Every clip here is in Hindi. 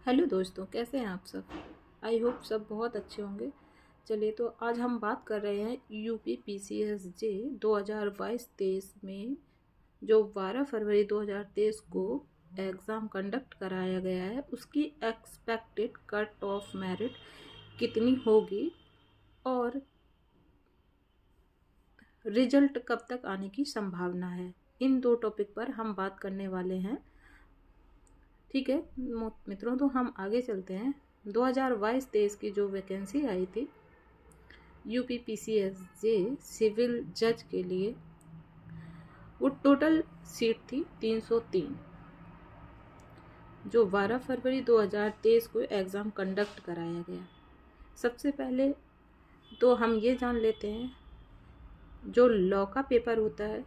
हेलो दोस्तों, कैसे हैं आप सब। आई होप सब बहुत अच्छे होंगे। चलिए, तो आज हम बात कर रहे हैं यूपी पीसीएसजे 2022-23 में जो 12 फरवरी 2023 को एग्ज़ाम कंडक्ट कराया गया है, उसकी एक्सपेक्टेड कट ऑफ मेरिट कितनी होगी और रिजल्ट कब तक आने की संभावना है। इन दो टॉपिक पर हम बात करने वाले हैं। ठीक है मित्रों, तो हम आगे चलते हैं। 2022-23 की जो वैकेंसी आई थी यूपी पीसीएसजे सिविल जज के लिए, वो टोटल सीट थी 303, जो 12 फरवरी 2023 को एग्ज़ाम कंडक्ट कराया गया। सबसे पहले तो हम ये जान लेते हैं, जो लॉ का पेपर होता है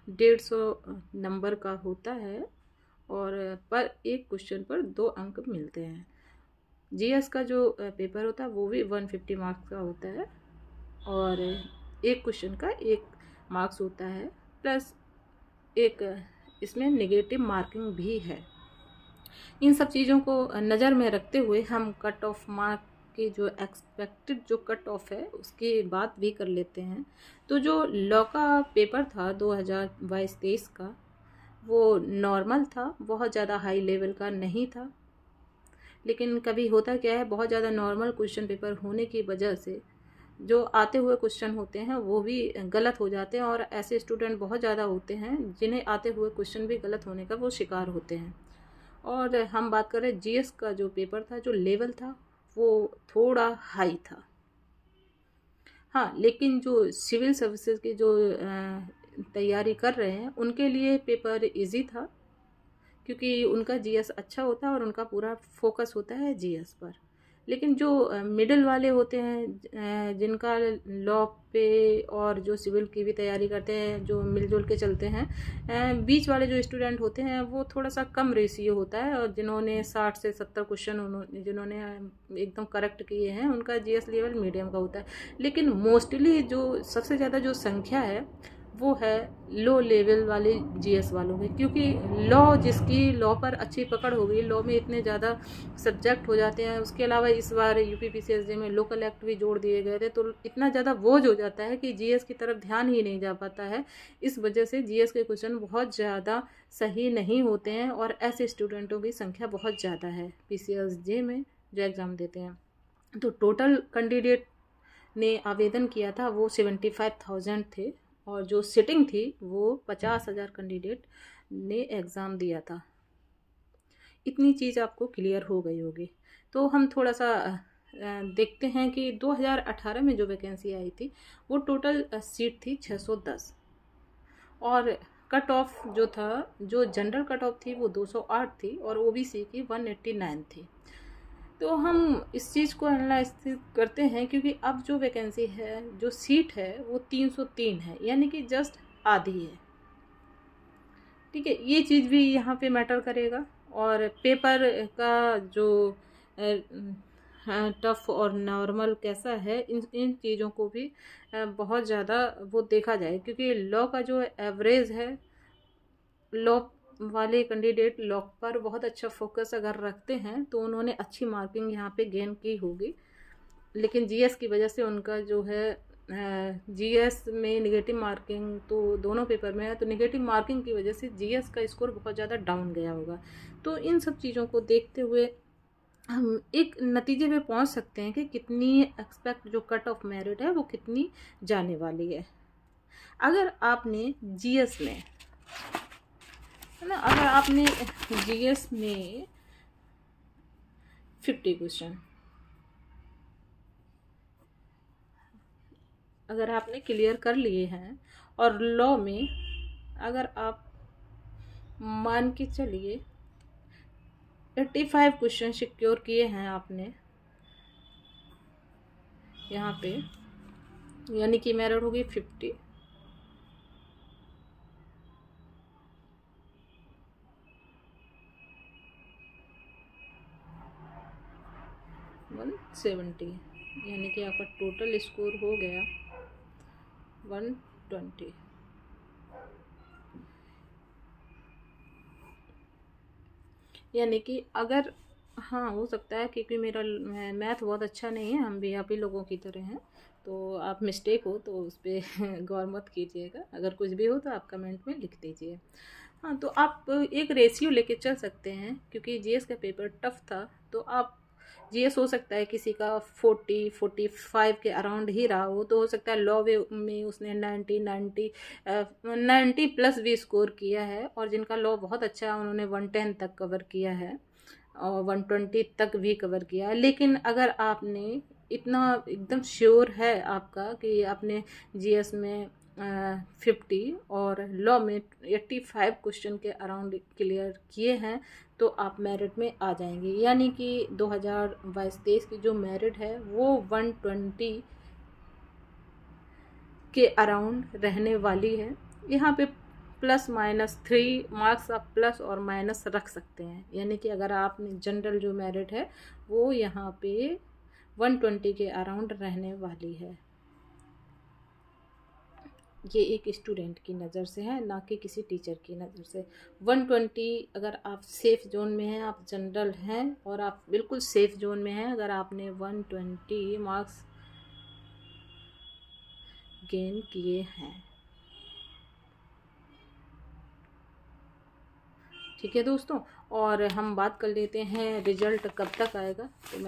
150 नंबर का होता है और पर एक क्वेश्चन पर 2 अंक मिलते हैं। जीएस का जो पेपर होता है वो भी 150 मार्क्स का होता है और एक क्वेश्चन का 1 मार्क्स होता है, प्लस एक इसमें नेगेटिव मार्किंग भी है। इन सब चीज़ों को नज़र में रखते हुए हम कट ऑफ मार्क की जो एक्सपेक्टेड जो कट ऑफ है उसकी बात भी कर लेते हैं। तो जो लॉ का पेपर था 2022-23 का, वो नॉर्मल था, बहुत ज़्यादा हाई लेवल का नहीं था। लेकिन कभी होता क्या है, बहुत ज़्यादा नॉर्मल क्वेश्चन पेपर होने की वजह से जो आते हुए क्वेश्चन होते हैं वो भी गलत हो जाते हैं और ऐसे स्टूडेंट बहुत ज़्यादा होते हैं जिन्हें आते हुए क्वेश्चन भी गलत होने का वो शिकार होते हैं। और हम बात करें जीएस का जो पेपर था, जो लेवल था वो थोड़ा हाई था। हाँ, लेकिन जो सिविल सर्विसेज की जो तैयारी कर रहे हैं उनके लिए पेपर इजी था, क्योंकि उनका जीएस अच्छा होता है और उनका पूरा फोकस होता है जीएस पर। लेकिन जो मिडिल वाले होते हैं, जिनका लॉ पे और जो सिविल की भी तैयारी करते हैं, जो मिलजुल के चलते हैं, बीच वाले जो स्टूडेंट होते हैं वो थोड़ा सा कम रेशियो होता है, और जिन्होंने 60 से 70 क्वेश्चन जिन्होंने एकदम करेक्ट किए हैं उनका जीएस लेवल मीडियम का होता है। लेकिन मोस्टली जो सबसे ज़्यादा जो संख्या है वो है लो लेवल वाले जीएस वालों की, क्योंकि जिसकी लॉ पर अच्छी पकड़ हो गई, लॉ में इतने ज़्यादा सब्जेक्ट हो जाते हैं। उसके अलावा इस बार यूपी पीसीएसजे में लोकल एक्ट भी जोड़ दिए गए थे, तो इतना ज़्यादा बोझ हो जाता है कि जीएस की तरफ ध्यान ही नहीं जा पाता है। इस वजह से जीएस के क्वेश्चन बहुत ज़्यादा सही नहीं होते हैं और ऐसे स्टूडेंटों की संख्या बहुत ज़्यादा है पीसीएसजे में जो एग्ज़ाम देते हैं। तो टोटल कैंडिडेट ने आवेदन किया था वो 75,000 थे, और जो सिटिंग थी वो 50,000 कैंडिडेट ने एग्ज़ाम दिया था। इतनी चीज़ आपको क्लियर हो गई होगी। तो हम थोड़ा सा देखते हैं कि 2018 में जो वैकेंसी आई थी वो टोटल सीट थी 610, और कट ऑफ जो था, जो जनरल कट ऑफ थी वो 208 थी और ओबीसी की 189 थी। तो हम इस चीज़ को एनालाइज करते हैं, क्योंकि अब जो वैकेंसी है, जो सीट है वो 303 है, यानी कि जस्ट आधी है। ठीक है, ये चीज़ भी यहाँ पे मैटर करेगा। और पेपर का जो टफ और नॉर्मल कैसा है, इन चीज़ों को भी बहुत ज़्यादा वो देखा जाए, क्योंकि लॉ का जो एवरेज है, लॉ वाले कैंडिडेट लॉ पर बहुत अच्छा फोकस अगर रखते हैं तो उन्होंने अच्छी मार्किंग यहाँ पे गेन की होगी। लेकिन जीएस की वजह से उनका जो है, जीएस में नेगेटिव मार्किंग तो दोनों पेपर में है, तो नेगेटिव मार्किंग की वजह से जीएस का स्कोर बहुत ज़्यादा डाउन गया होगा। तो इन सब चीज़ों को देखते हुए हम एक नतीजे पे पहुँच सकते हैं कि कितनी एक्सपेक्ट जो कट ऑफ मेरिट है वो कितनी जाने वाली है। अगर आपने जीएस में, है ना, अगर आपने जीएस में 50 क्वेश्चन अगर आपने क्लियर कर लिए हैं, और लॉ में अगर आप मान के चलिए 85 क्वेश्चन सिक्योर किए हैं आपने यहाँ पे, यानी कि मेरिट होगी 50। वन 70, यानी कि आपका टोटल स्कोर हो गया 120। यानी कि अगर, हाँ हो सकता है क्योंकि मेरा मैथ बहुत अच्छा नहीं है, हम भी आप ही लोगों की तरह हैं, तो आप मिस्टेक हो तो उस पर गौर मत कीजिएगा, अगर कुछ भी हो तो आप कमेंट में लिख दीजिए। हाँ, तो आप एक रेशियो लेके चल सकते हैं, क्योंकि जीएस का पेपर टफ था, तो आप जीएस हो सकता है किसी का 40-45 के अराउंड ही रहा हो, तो हो सकता है लॉ में उसने 90 प्लस भी स्कोर किया है, और जिनका लॉ बहुत अच्छा है उन्होंने 110 तक कवर किया है और 120 तक भी कवर किया है। लेकिन अगर आपने इतना एकदम श्योर है आपका कि आपने जीएस में 50 और लॉ में 85 क्वेश्चन के अराउंड क्लियर किए हैं, तो आप मेरिट में आ जाएंगे। यानी कि 2022-23 की जो मेरिट है वो 120 के अराउंड रहने वाली है। यहाँ पे +-3 मार्क्स आप प्लस और माइनस रख सकते हैं। यानी कि अगर आपने जनरल जो मेरिट है वो यहाँ पे 120 के अराउंड रहने वाली है। ये एक स्टूडेंट की नज़र से है, ना कि किसी टीचर की नज़र से। 120 अगर आप सेफ जोन में हैं, आप जनरल हैं और आप बिल्कुल सेफ जोन में हैं, अगर आपने 120 मार्क्स गेन किए हैं। ठीक है दोस्तों, और हम बात कर लेते हैं रिजल्ट कब तक आएगा। तो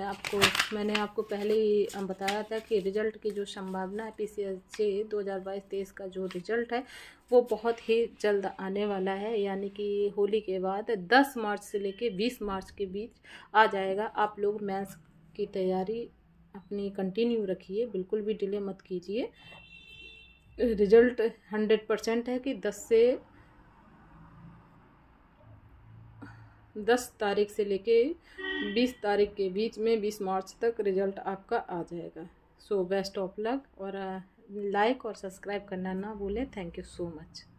मैंने आपको पहले ही बताया था कि रिजल्ट की जो संभावना है PCSJ 2022-23 का जो रिजल्ट है वो बहुत ही जल्द आने वाला है। यानी कि होली के बाद 10 मार्च से लेके 20 मार्च के बीच आ जाएगा। आप लोग मेंस की तैयारी अपनी कंटिन्यू रखिए, बिल्कुल भी डिले मत कीजिए। रिजल्ट 100% है कि 10 तारीख से लेके 20 तारीख के बीच में 20 मार्च तक रिजल्ट आपका आ जाएगा। सो बेस्ट ऑफ लक, और लाइक और सब्सक्राइब करना ना भूलें। Thank you so much.